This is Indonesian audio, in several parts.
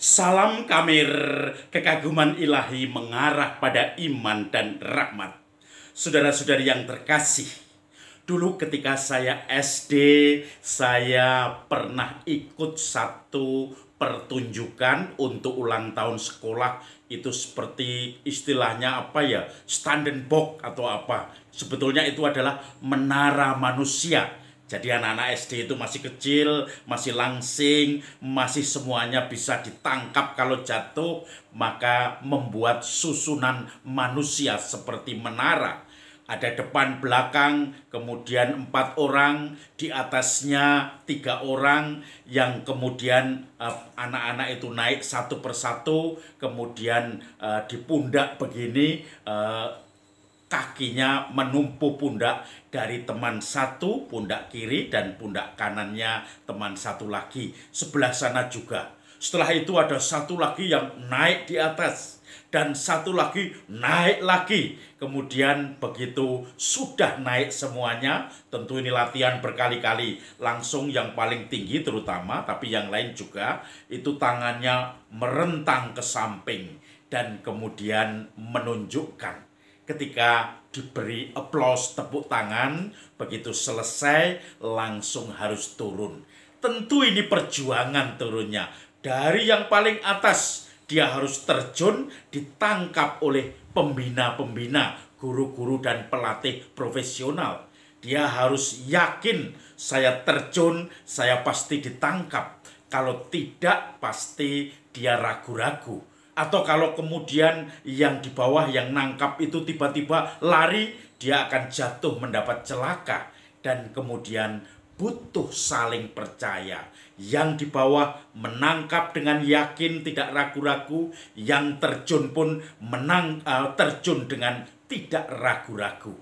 Salam Kamir, kekaguman ilahi mengarah pada iman dan rahmat. Saudara-saudari yang terkasih, dulu ketika saya SD, saya pernah ikut satu pertunjukan untuk ulang tahun sekolah. Itu seperti istilahnya apa ya, Standenbock atau apa. Sebetulnya itu adalah menara manusia. Jadi anak-anak SD itu masih kecil, masih langsing, masih semuanya bisa ditangkap kalau jatuh, maka membuat susunan manusia seperti menara. Ada depan, belakang, kemudian 4 orang, di atasnya 3 orang, yang kemudian anak-anak itu naik satu persatu, kemudian di pundak begini, kakinya menumpu pundak dari teman satu, pundak kiri, dan pundak kanannya teman satu lagi. Sebelah sana juga. Setelah itu ada satu lagi yang naik di atas, dan satu lagi naik lagi. Kemudian begitu sudah naik semuanya, tentu ini latihan berkali-kali. Langsung yang paling tinggi terutama, tapi yang lain juga, itu tangannya merentang ke samping, dan kemudian menunjukkan. Ketika diberi aplaus tepuk tangan, begitu selesai langsung harus turun. Tentu ini perjuangan turunnya. Dari yang paling atas, dia harus terjun, ditangkap oleh pembina-pembina, guru-guru dan pelatih profesional. Dia harus yakin, saya terjun, saya pasti ditangkap. Kalau tidak, pasti dia ragu-ragu. Atau kalau kemudian yang di bawah yang nangkap itu tiba-tiba lari, dia akan jatuh mendapat celaka. Dan kemudian butuh saling percaya. Yang di bawah menangkap dengan yakin, tidak ragu-ragu. Yang terjun pun terjun dengan tidak ragu-ragu.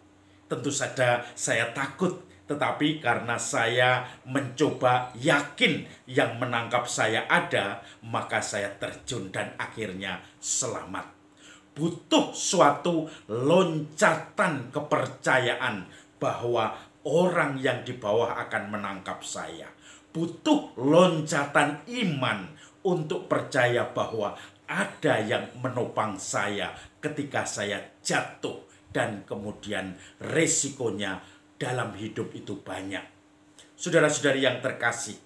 Tentu saja saya takut, tetapi karena saya mencoba yakin yang menangkap saya ada, maka saya terjun dan akhirnya selamat. Butuh suatu loncatan kepercayaan bahwa orang yang di bawah akan menangkap saya. Butuh loncatan iman untuk percaya bahwa ada yang menopang saya ketika saya jatuh, dan kemudian resikonya dalam hidup itu banyak. Saudara-saudari yang terkasih,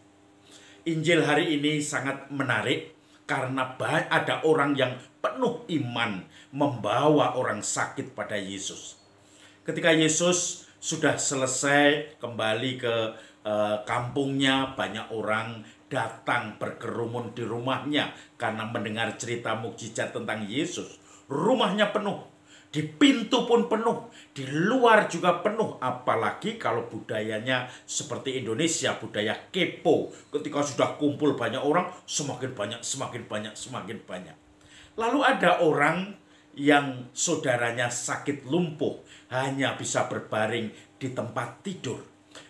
Injil hari ini sangat menarik karena ada orang yang penuh iman membawa orang sakit pada Yesus. Ketika Yesus sudah selesai kembali ke kampungnya, banyak orang datang berkerumun di rumahnya karena mendengar cerita mukjizat tentang Yesus. Rumahnya penuh. Di pintu pun penuh, di luar juga penuh. Apalagi kalau budayanya seperti Indonesia, budaya kepo. Ketika sudah kumpul banyak orang, semakin banyak, semakin banyak, semakin banyak. Lalu ada orang yang saudaranya sakit lumpuh, hanya bisa berbaring di tempat tidur.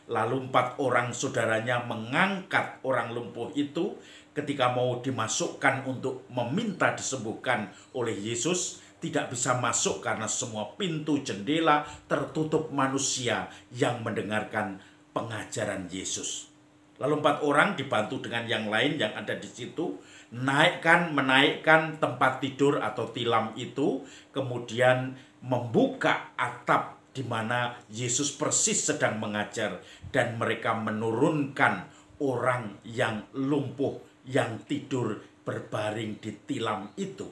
Lalu 4 orang saudaranya mengangkat orang lumpuh itu. Ketika mau dimasukkan untuk meminta disembuhkan oleh Yesus, tidak bisa masuk karena semua pintu jendela tertutup manusia yang mendengarkan pengajaran Yesus. Lalu 4 orang dibantu dengan yang lain yang ada di situ, menaikkan tempat tidur atau tilam itu, kemudian membuka atap di mana Yesus persis sedang mengajar, dan mereka menurunkan orang yang lumpuh yang tidur berbaring di tilam itu.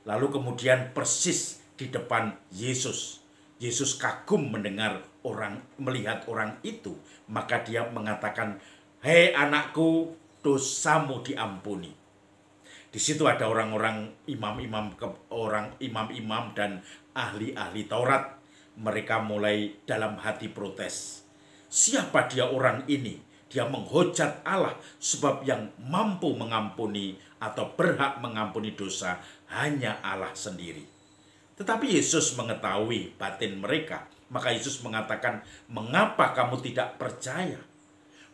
Lalu kemudian persis di depan Yesus. Yesus kagum melihat orang itu. Maka dia mengatakan, "Hei anakku, dosamu diampuni." Di situ ada orang-orang imam-imam dan ahli-ahli Taurat. Mereka mulai dalam hati protes. Siapa dia orang ini? Dia menghujat Allah, sebab yang mampu mengampuni atau berhak mengampuni dosa hanya Allah sendiri. Tetapi Yesus mengetahui batin mereka. Maka Yesus mengatakan, "Mengapa kamu tidak percaya?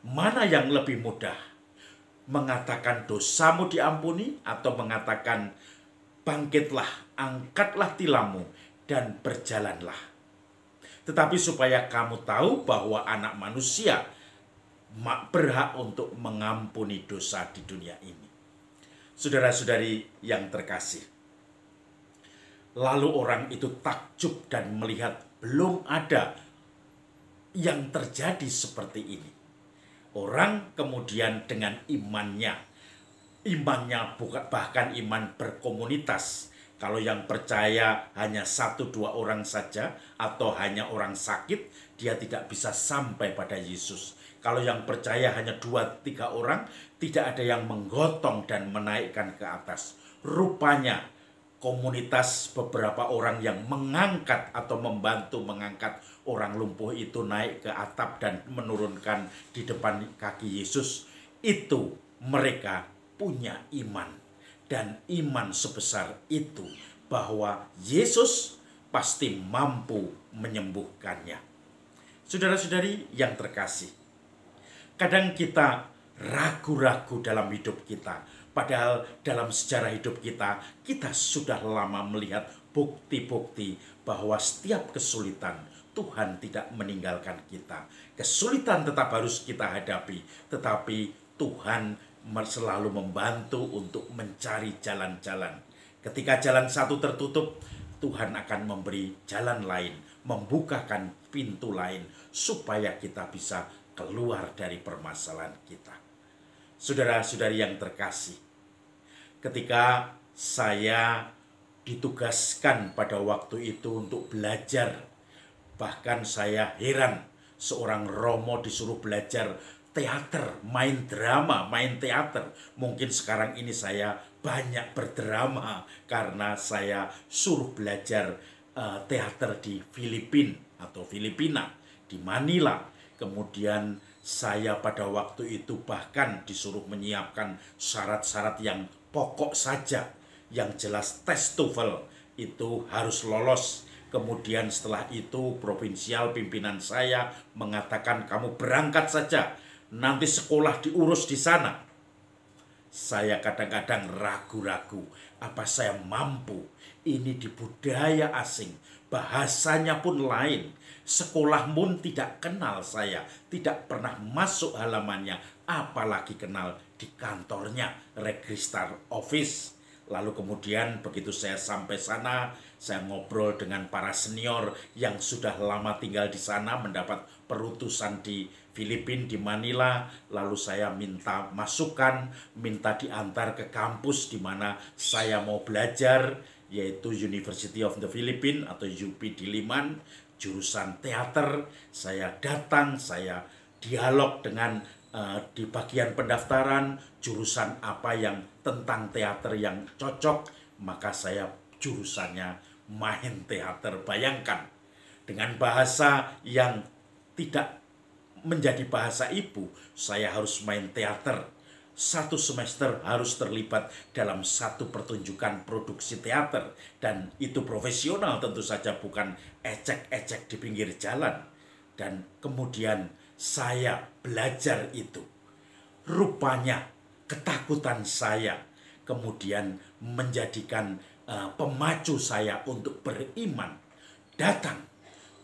Mana yang lebih mudah? Mengatakan dosamu diampuni, atau mengatakan bangkitlah, angkatlah tilammu, dan berjalanlah?" Tetapi supaya kamu tahu bahwa Anak Manusia berhak untuk mengampuni dosa di dunia ini. Saudara-saudari yang terkasih, lalu orang itu takjub dan melihat belum ada yang terjadi seperti ini. Orang kemudian dengan imannya bukan bahkan iman berkomunitas. Kalau yang percaya hanya 1-2 orang saja atau hanya orang sakit, dia tidak bisa sampai pada Yesus. Kalau yang percaya hanya 2-3 orang, tidak ada yang menggotong dan menaikkan ke atas. Rupanya komunitas beberapa orang yang mengangkat atau membantu mengangkat orang lumpuh itu naik ke atap dan menurunkan di depan kaki Yesus, itu mereka punya iman. Dan iman sebesar itu bahwa Yesus pasti mampu menyembuhkannya. Saudara-saudari yang terkasih, kadang kita ragu-ragu dalam hidup kita. Padahal dalam sejarah hidup kita, kita sudah lama melihat bukti-bukti bahwa setiap kesulitan Tuhan tidak meninggalkan kita. Kesulitan tetap harus kita hadapi, tetapi Tuhan selalu membantu untuk mencari jalan-jalan. Ketika jalan satu tertutup, Tuhan akan memberi jalan lain, membukakan pintu lain, supaya kita bisa keluar dari permasalahan kita. Saudara-saudari yang terkasih, ketika saya ditugaskan pada waktu itu untuk belajar, bahkan saya heran, seorang Romo disuruh belajar teater, main drama, main teater. Mungkin sekarang ini saya banyak berdrama karena saya suruh belajar teater di Filipina, di Manila. Kemudian saya pada waktu itu bahkan disuruh menyiapkan syarat-syarat yang pokok saja. Yang jelas tes TOEFL itu harus lolos. Kemudian setelah itu provinsial pimpinan saya mengatakan, kamu berangkat saja, nanti sekolah diurus di sana. Saya kadang-kadang ragu-ragu, apa saya mampu? Ini di budaya asing, bahasanya pun lain. Sekolah pun tidak kenal saya, tidak pernah masuk halamannya, apalagi kenal di kantornya, Registrar Office. Lalu kemudian begitu saya sampai sana, saya ngobrol dengan para senior yang sudah lama tinggal di sana, mendapat perutusan di Filipina, di Manila. Lalu saya minta masukan, minta diantar ke kampus di mana saya mau belajar, yaitu University of the Philippines atau UP Diliman, jurusan teater. Saya datang, saya dialog dengan di bagian pendaftaran, jurusan apa yang tentang teater yang cocok, maka saya jurusannya main teater. Bayangkan, dengan bahasa yang tidak menjadi bahasa ibu, saya harus main teater. 1 semester harus terlibat dalam 1 pertunjukan produksi teater. Dan itu profesional tentu saja, bukan ecek-ecek di pinggir jalan. Dan kemudian saya belajar itu. Rupanya ketakutan saya kemudian menjadikan pemacu saya untuk beriman. Datang,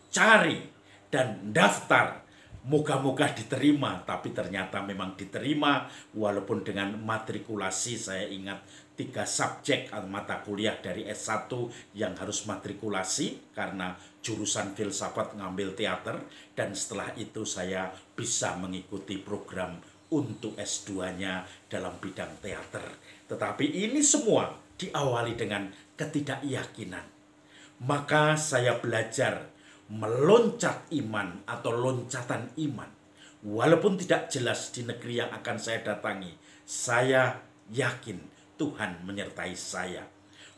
cari, dan daftar. Moga-moga diterima, tapi ternyata memang diterima, walaupun dengan matrikulasi. Saya ingat 3 subjek mata kuliah dari S1 yang harus matrikulasi karena jurusan filsafat ngambil teater, dan setelah itu saya bisa mengikuti program untuk S2-nya dalam bidang teater. Tetapi ini semua diawali dengan ketidakyakinan. Maka saya belajar meloncat iman atau loncatan iman. Walaupun tidak jelas di negeri yang akan saya datangi, saya yakin Tuhan menyertai saya.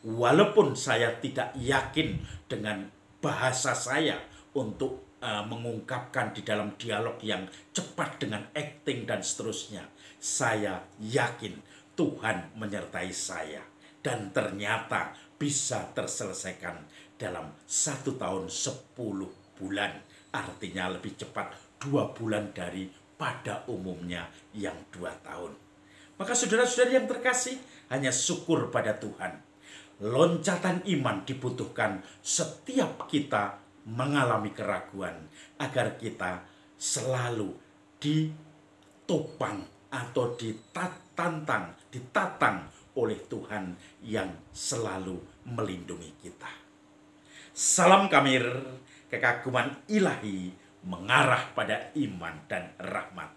Walaupun saya tidak yakin dengan bahasa saya untuk mengungkapkan di dalam dialog yang cepat dengan acting dan seterusnya, saya yakin Tuhan menyertai saya. Dan ternyata bisa terselesaikan dalam 1 tahun 10 bulan. Artinya lebih cepat 2 bulan daripada umumnya yang 2 tahun. Maka saudara-saudari yang terkasih, hanya syukur pada Tuhan. Loncatan iman dibutuhkan setiap kita mengalami keraguan, agar kita selalu ditopang atau ditatang oleh Tuhan yang selalu melindungi kita. Salam Kamir, kekaguman ilahi mengarah pada iman dan rahmat.